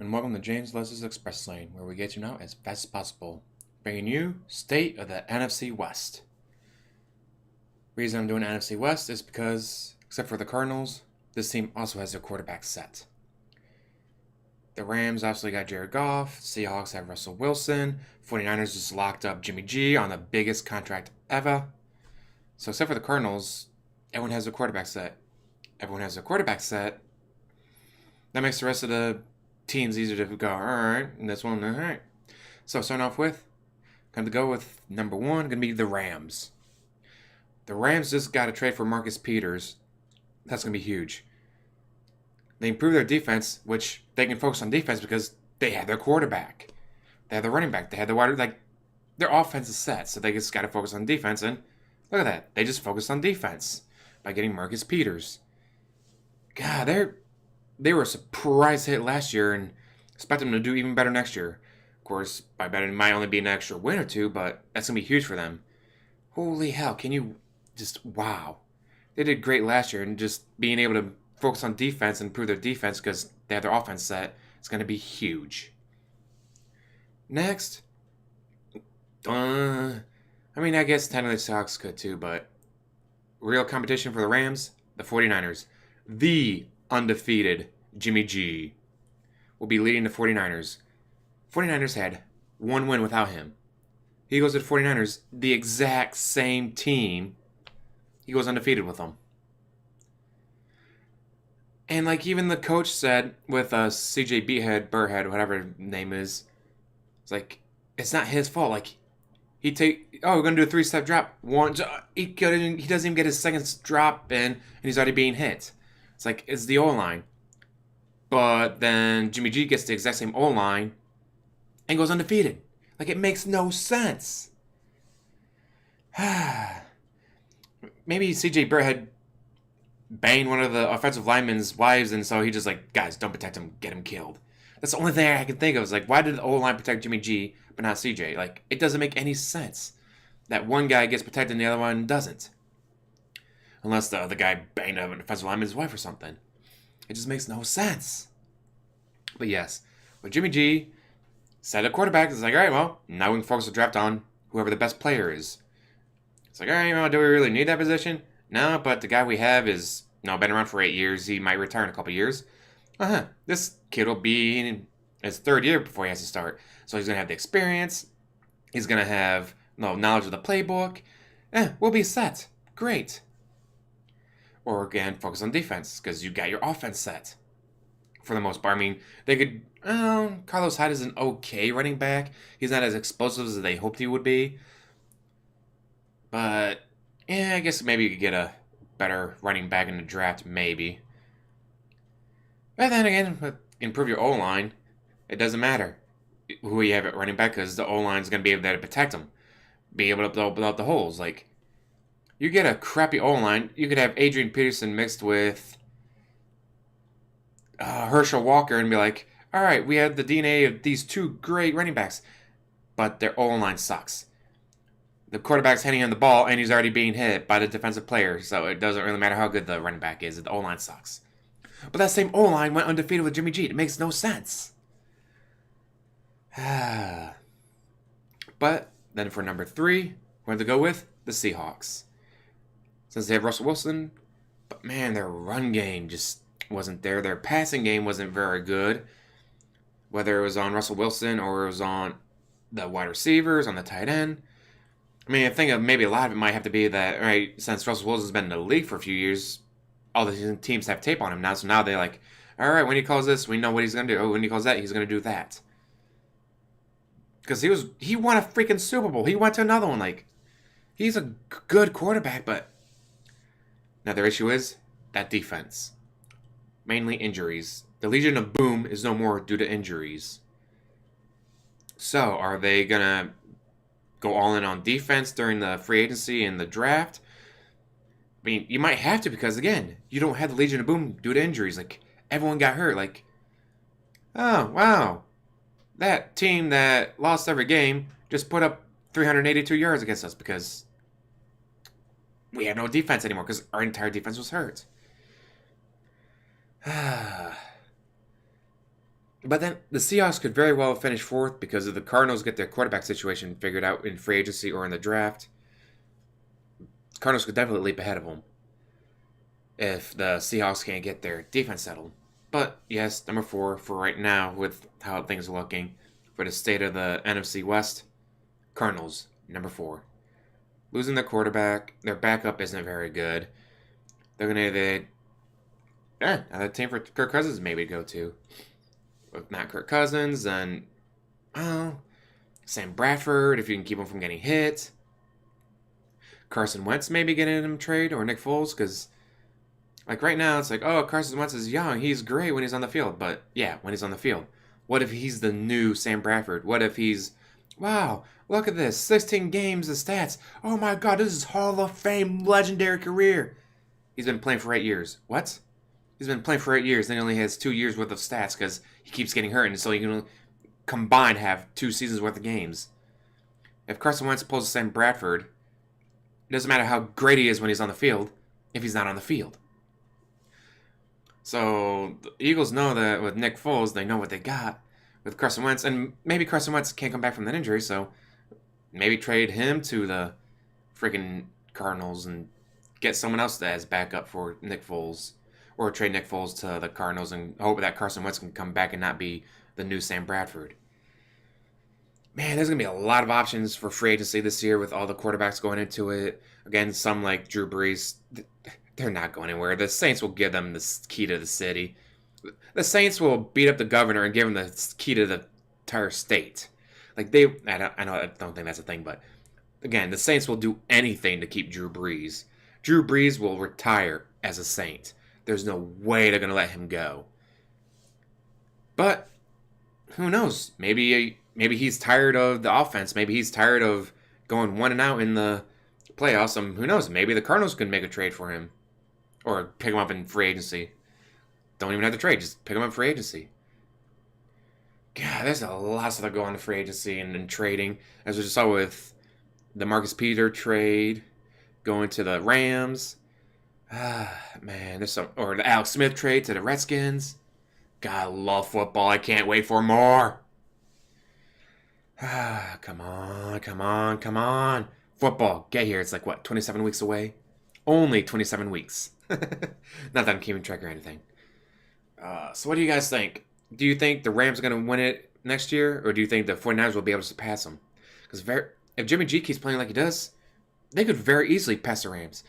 and welcome to James Leslie's Express Lane, where we get you now as fast as possible, bringing you State of the NFC West. Reason I'm doing NFC West is because, except for the Cardinals, this team also has their quarterback set. The Rams obviously got Jared Goff, Seahawks have Russell Wilson, 49ers just locked up Jimmy G on the biggest contract ever. So except for the Cardinals, everyone has their quarterback set. Everyone has their quarterback set. That makes the rest of the teams easier to go, alright, and this one, alright. So starting off with, going to go with number one, going to be the Rams. The Rams just got to trade for Marcus Peters. That's going to be huge. They improved their defense, which they can focus on defense because they had their quarterback. They had their running back. They had their offense is set, so they just got to focus on defense. And look at that. They just focused on defense by getting Marcus Peters. God, they were a surprise hit last year and expect them to do even better next year. Of course, by better, it might only be an extra win or two, but that's going to be huge for them. Holy hell, can you just, wow. They did great last year, and just being able to focus on defense and improve their defense because they have their offense set, it's going to be huge. Next, I guess technically the Seahawks could too, but real competition for the Rams, the 49ers. The undefeated Jimmy G will be leading the 49ers. 49ers had one win without him. He goes to the 49ers, the exact same team. He goes undefeated with them. And like even the coach said with CJ Beathead, Burhead, whatever his name is, it's like, it's not his fault. Like, we're going to do a 3-step drop. He doesn't even get his second drop in, and he's already being hit. It's like, it's the O-line. But then Jimmy G gets the exact same O-line and goes undefeated. Like, it makes no sense. Maybe CJ Burhead banged one of the offensive linemen's wives, and so he just like, guys, don't protect him, get him killed. That's the only thing I can think of. Is like, why did the O-line protect Jimmy G, but not CJ? Like, it doesn't make any sense that one guy gets protected and the other one doesn't. Unless the other guy banged an offensive lineman's wife or something. It just makes no sense. But yes, with Jimmy G, set a quarterback, it's like, all right, well, now we can focus the draft on whoever the best player is. It's like, all right, well, do we really need that position? No, but the guy we have is, been around for 8 years. He might retire in a couple years. This kid will be in his third year before he has to start. So he's going to have the experience. He's going to have knowledge of the playbook. We'll be set. Great. Or again, focus on defense because you got your offense set. For the most part, they could. Carlos Hyde is an okay running back. He's not as explosive as they hoped he would be. But I guess maybe you could get a better running back in the draft, maybe. But then again, improve your O-line. It doesn't matter who you have at running back because the O-line is going to be able to protect them, be able to open up the holes. Like, you get a crappy O-line, you could have Adrian Peterson mixed with Herschel Walker and be like, all right, we have the DNA of these two great running backs, but their O-line sucks. The quarterback's handing him the ball, and he's already being hit by the defensive player, so it doesn't really matter how good the running back is. The O-line sucks. But that same O-line went undefeated with Jimmy G. It makes no sense. But then for number 3, we're going to go with the Seahawks. Since they have Russell Wilson, but man, their run game just wasn't there. Their passing game wasn't very good. Whether it was on Russell Wilson or it was on the wide receivers, on the tight end. I think maybe a lot of it might have to be that, right, since Russell Wilson's been in the league for a few years, all the teams have tape on him now, so now they're like, all right, when he calls this, we know what he's going to do. Oh, when he calls that, he's going to do that. Because he won a freaking Super Bowl. He went to another one. Like, he's a good quarterback, but now their issue is that defense. Mainly injuries. The Legion of Boom is no more due to injuries. So, are they going to go all in on defense during the free agency and the draft? You might have to because, again, you don't have the Legion of Boom due to injuries. Like, everyone got hurt. Like, oh, wow. That team that lost every game just put up 382 yards against us because we had no defense anymore because our entire defense was hurt. But then the Seahawks could very well finish fourth because if the Cardinals get their quarterback situation figured out in free agency or in the draft, the Cardinals could definitely leap ahead of them if the Seahawks can't get their defense settled. But yes, number 4 for right now with how things are looking for the state of the NFC West, Cardinals, number 4. Losing their quarterback, their backup isn't very good. They're going to another team for Kirk Cousins maybe to go to. If not Kirk Cousins, then, oh, Sam Bradford, if you can keep him from getting hit. Carson Wentz maybe getting him trade, or Nick Foles, because, like, right now, it's like, oh, Carson Wentz is young. He's great when he's on the field. But, yeah, when he's on the field. What if he's the new Sam Bradford? What if he's, wow, look at this, 16 games of stats. Oh, my God, this is Hall of Fame legendary career. He's been playing for 8 years. What? He's been playing for 8 years, and he only has 2 years worth of stats because he keeps getting hurt, and so he can combined have 2 seasons worth of games. If Carson Wentz pulls the same Bradford, it doesn't matter how great he is when he's on the field if he's not on the field. So the Eagles know that with Nick Foles, they know what they got with Carson Wentz, and maybe Carson Wentz can't come back from that injury, so maybe trade him to the freaking Cardinals and get someone else as backup for Nick Foles. Or trade Nick Foles to the Cardinals and hope that Carson Wentz can come back and not be the new Sam Bradford. Man, there's going to be a lot of options for free agency this year with all the quarterbacks going into it. Again, some like Drew Brees, they're not going anywhere. The Saints will give them the key to the city. The Saints will beat up the governor and give him the key to the entire state. Like I don't think that's a thing, but again, the Saints will do anything to keep Drew Brees. Drew Brees will retire as a Saint. There's no way they're going to let him go. But who knows? Maybe he's tired of the offense. Maybe he's tired of going 1-out in the playoffs. Who knows? Maybe the Cardinals can make a trade for him. Or pick him up in free agency. Don't even have to trade. Just pick him up in free agency. God, there's a lot of stuff that go on to free agency and trading. As we just saw with the Marcus Peters trade, going to the Rams. Man, there's some, or the Alex Smith trade to the Redskins. God, I love football. I can't wait for more. Come on. Football, get here. It's like, what, 27 weeks away? Only 27 weeks. Not that I'm keeping track or anything. So what do you guys think? Do you think the Rams are going to win it next year? Or do you think the 49ers will be able to surpass them? Because if Jimmy G keeps playing like he does, they could very easily pass the Rams.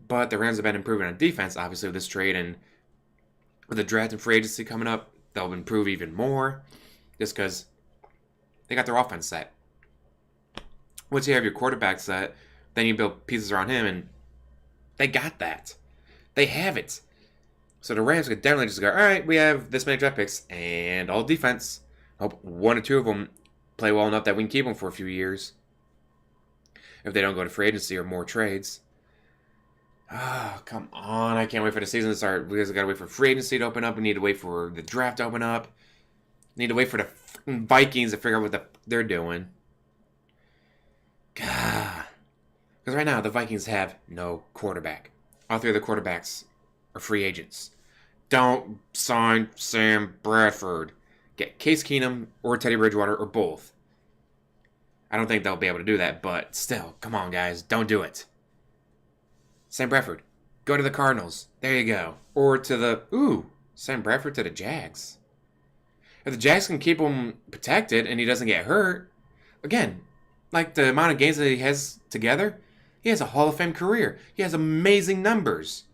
But the Rams have been improving on defense, obviously, with this trade. And with the draft and free agency coming up, they'll improve even more. Just because they got their offense set. Once you have your quarterback set, then you build pieces around him. And they got that. They have it. So the Rams could definitely just go, all right, we have this many draft picks and all defense. Hope 1 or 2 of them play well enough that we can keep them for a few years. If they don't go to free agency or more trades. Come on. I can't wait for the season to start. We guys got to wait for free agency to open up. We need to wait for the draft to open up. We need to wait for the Vikings to figure out what they're doing. God. Because right now, the Vikings have no quarterback. All 3 of the quarterbacks are free agents. Don't sign Sam Bradford. Get Case Keenum or Teddy Bridgewater or both. I don't think they'll be able to do that, but still, come on, guys. Don't do it. Sam Bradford, go to the Cardinals. There you go. Or to the, Sam Bradford to the Jags. If the Jags can keep him protected and he doesn't get hurt, again, like the amount of games that he has together, he has a Hall of Fame career. He has amazing numbers.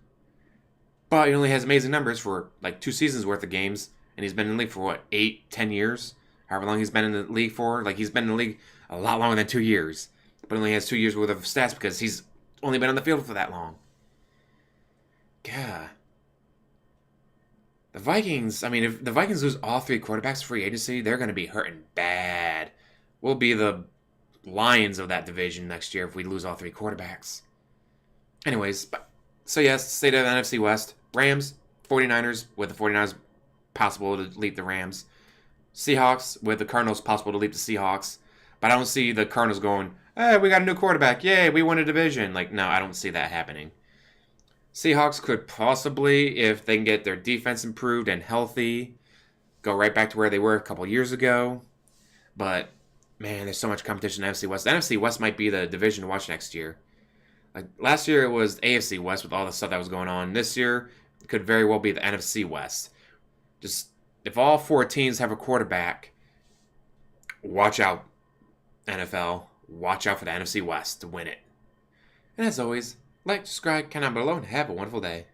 But he only has amazing numbers for like 2 seasons worth of games, and he's been in the league for what, 8, 10 years? However long he's been in the league for. Like, he's been in the league a lot longer than 2 years, but only has 2 years worth of stats because he's only been on the field for that long. God. The Vikings, I mean, if the Vikings lose all 3 quarterbacks free agency, they're going to be hurting bad. We'll be the Lions of that division next year if we lose all 3 quarterbacks. Anyways, so yes, state of the NFC West. Rams, 49ers, with the 49ers possible to leap the Rams. Seahawks, with the Cardinals possible to leap the Seahawks. But I don't see the Cardinals going, hey, we got a new quarterback. Yay, we won a division. Like, no, I don't see that happening. Seahawks could possibly, if they can get their defense improved and healthy, go right back to where they were a couple years ago. But man, there's so much competition in the NFC West. The NFC West might be the division to watch next year. Like last year, it was AFC West with all the stuff that was going on. This year, it could very well be the NFC West. Just if all four teams have a quarterback, watch out, NFL. Watch out for the NFC West to win it. And as always, like, subscribe, comment down below, and have a wonderful day.